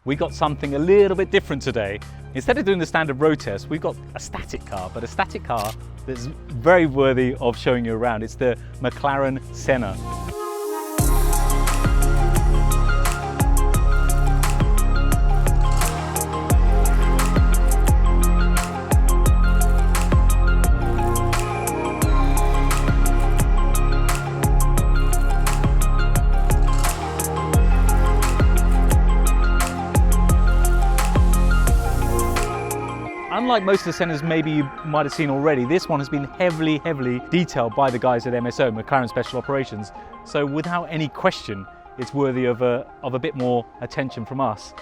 we got something a little bit different today. Instead of doing the standard road test, we've got a static car, but a static car that's very worthy of showing you around. It's the McLaren Senna. Unlike most of the Sennas maybe you might have seen already, this one has been heavily detailed by the guys at MSO, McLaren Special Operations. So without any question, it's worthy of a bit more attention from us.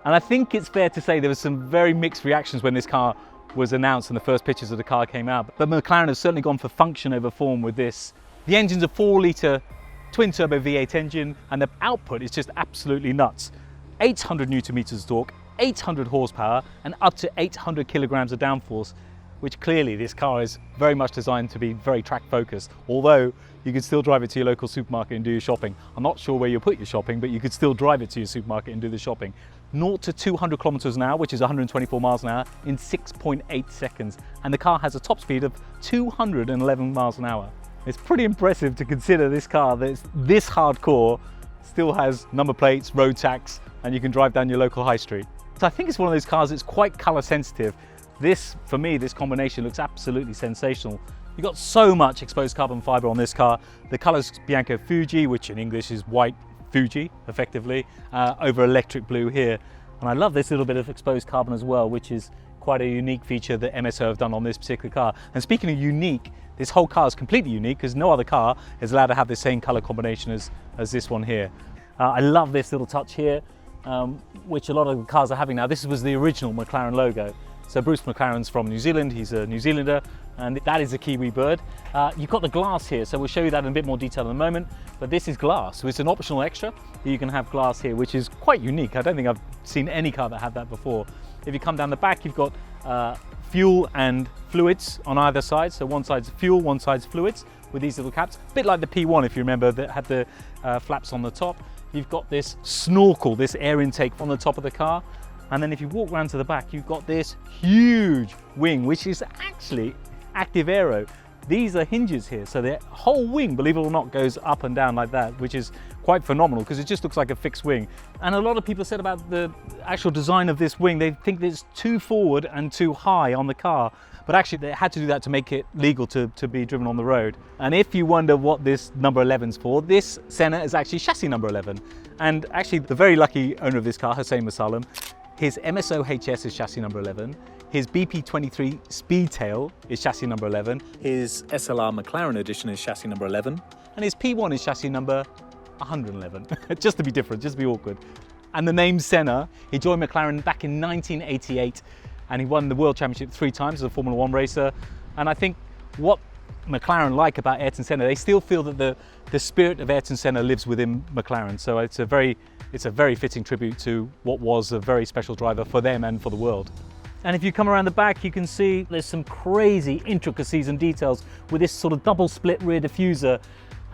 And I think it's fair to say there was some very mixed reactions when this car was announced and the first pictures of the car came out. But McLaren has certainly gone for function over form with this. The engine's a 4-litre twin-turbo V8 engine, and the output is just absolutely nuts. 800 Newton meters of torque, 800 horsepower and up to 800 kilograms of downforce, which clearly this car is very much designed to be very track focused, although you could still drive it to your local supermarket and do your shopping. I'm not sure where you put your shopping, but you could still drive it to your supermarket and do the shopping. 0 to 200 kilometers an hour, which is 124 miles an hour, in 6.8 seconds. And the car has a top speed of 211 miles an hour. It's pretty impressive to consider this car that's this hardcore still has number plates, road tax, and you can drive down your local high street. So I think it's one of those cars that's quite color sensitive. This, for me, this combination looks absolutely sensational. You've got so much exposed carbon fiber on this car. The color's Bianco Fuji, which in English is white Fuji, effectively, over electric blue here. And I love this little bit of exposed carbon as well, which is quite a unique feature that MSO have done on this particular car. And speaking of unique, this whole car is completely unique because no other car is allowed to have the same color combination as this one here. I love this little touch here. Which a lot of the cars are having now. This was the original McLaren logo. So Bruce McLaren's from New Zealand, he's a New Zealander, and that is a Kiwi bird. You've got the glass here, so we'll show you that in a bit more detail in a moment, but this is glass, so it's an optional extra. You can have glass here, which is quite unique. I don't think I've seen any car that had that before. If you come down the back, you've got fuel and fluids on either side, so one side's fuel, one side's fluids, with these little caps, a bit like the P1 if you remember, that had the flaps on the top. You've got this snorkel, this air intake on the top of the car. And then if you walk around to the back, you've got this huge wing, which is actually active aero. These are hinges here. So the whole wing, believe it or not, goes up and down like that, which is quite phenomenal because it just looks like a fixed wing. And a lot of people said about the actual design of this wing, they think that it's too forward and too high on the car. But actually they had to do that to make it legal to be driven on the road. And if you wonder what this number 11's for, this Senna is actually chassis number 11. And actually the very lucky owner of this car, Hussein Musallam, his MSO HS is chassis number 11. His BP23 Speedtail is chassis number 11. His SLR McLaren edition is chassis number 11. And his P1 is chassis number 111. Just to be different, just to be awkward. And the name Senna, he joined McLaren back in 1988. And he won the World Championship 3 times as a Formula 1 racer. And I think what McLaren like about Ayrton Senna, they still feel that the spirit of Ayrton Senna lives within McLaren. So it's a very fitting tribute to what was a very special driver for them and for the world. And if you come around the back, you can see there's some crazy intricacies and details with this sort of double split rear diffuser.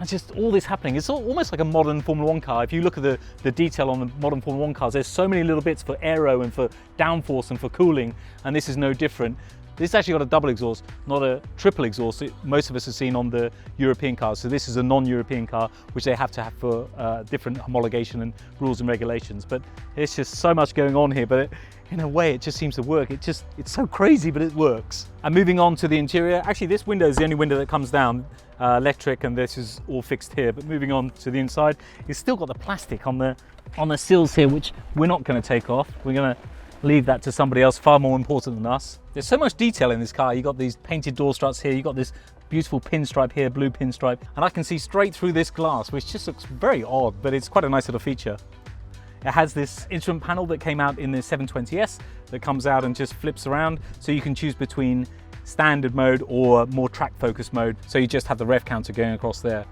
And just all this happening. It's almost like a modern Formula 1 car. If you look at the detail on the modern Formula 1 cars, there's so many little bits for aero and for downforce and for cooling, and this is no different. This actually got a double exhaust, not a triple exhaust that most of us have seen on the European cars. So this is a non-European car, which they have to have for different homologation and rules and regulations. But it's just so much going on here, but in a way it just seems to work. It's so crazy, but it works. And moving on to the interior, actually this window is the only window that comes down, electric, and this is all fixed here. But moving on to the inside, it's still got the plastic on the sills here, which we're not going to take off. We're going to leave that to somebody else far more important than us. There's so much detail in this car. You've got these painted door struts here, you've got this beautiful pinstripe here, blue pinstripe, and I can see straight through this glass, which just looks very odd, but it's quite a nice little feature. It has this instrument panel that came out in the 720S that comes out and just flips around, so you can choose between standard mode or more track focused mode, so you just have the rev counter going across there.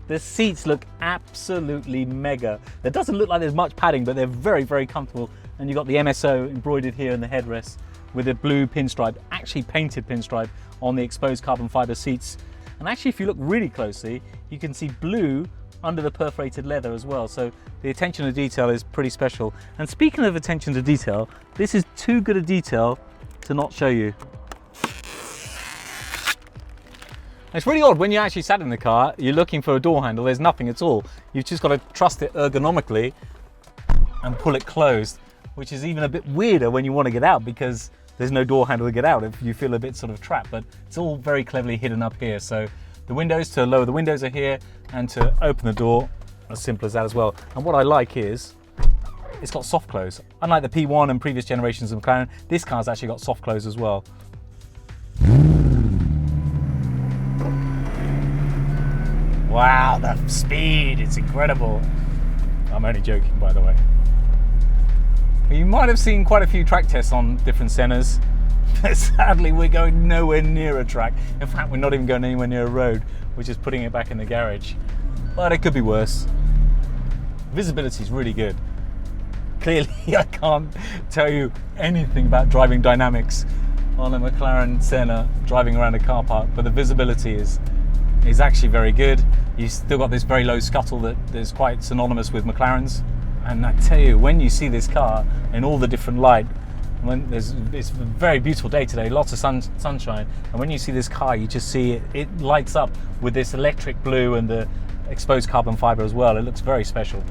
The seats look absolutely mega. It doesn't look like there's much padding, but they're very comfortable. And you've got the MSO embroidered here in the headrest with a blue pinstripe, actually painted pinstripe on the exposed carbon fiber seats. And actually, if you look really closely, you can see blue under the perforated leather as well. So the attention to detail is pretty special. And speaking of attention to detail, this is too good a detail to not show you. It's really odd when you actually sat in the car, you're looking for a door handle, there's nothing at all. You've just got to trust it ergonomically and pull it closed, which is even a bit weirder when you want to get out because there's no door handle to get out if you feel a bit sort of trapped, but it's all very cleverly hidden up here. So the windows, to lower the windows, are here, and to open the door, as simple as that as well. And what I like is it's got soft close. Unlike the P1 and previous generations of McLaren, this car's actually got soft close as well. Wow, the speed, it's incredible. I'm only joking, by the way. You might have seen quite a few track tests on different Sennas, but sadly we're going nowhere near a track. In fact, we're not even going anywhere near a road, which is putting it back in the garage. But it could be worse. Visibility is really good. Clearly, I can't tell you anything about driving dynamics on a McLaren Senna driving around a car park, but the visibility is actually very good. You've still got this very low scuttle that is quite synonymous with McLarens. And I tell you, when you see this car in all the different light, it's a very beautiful day today, lots of sunshine, and when you see this car, you just see it lights up with this electric blue and the exposed carbon fibre as well. It looks very special.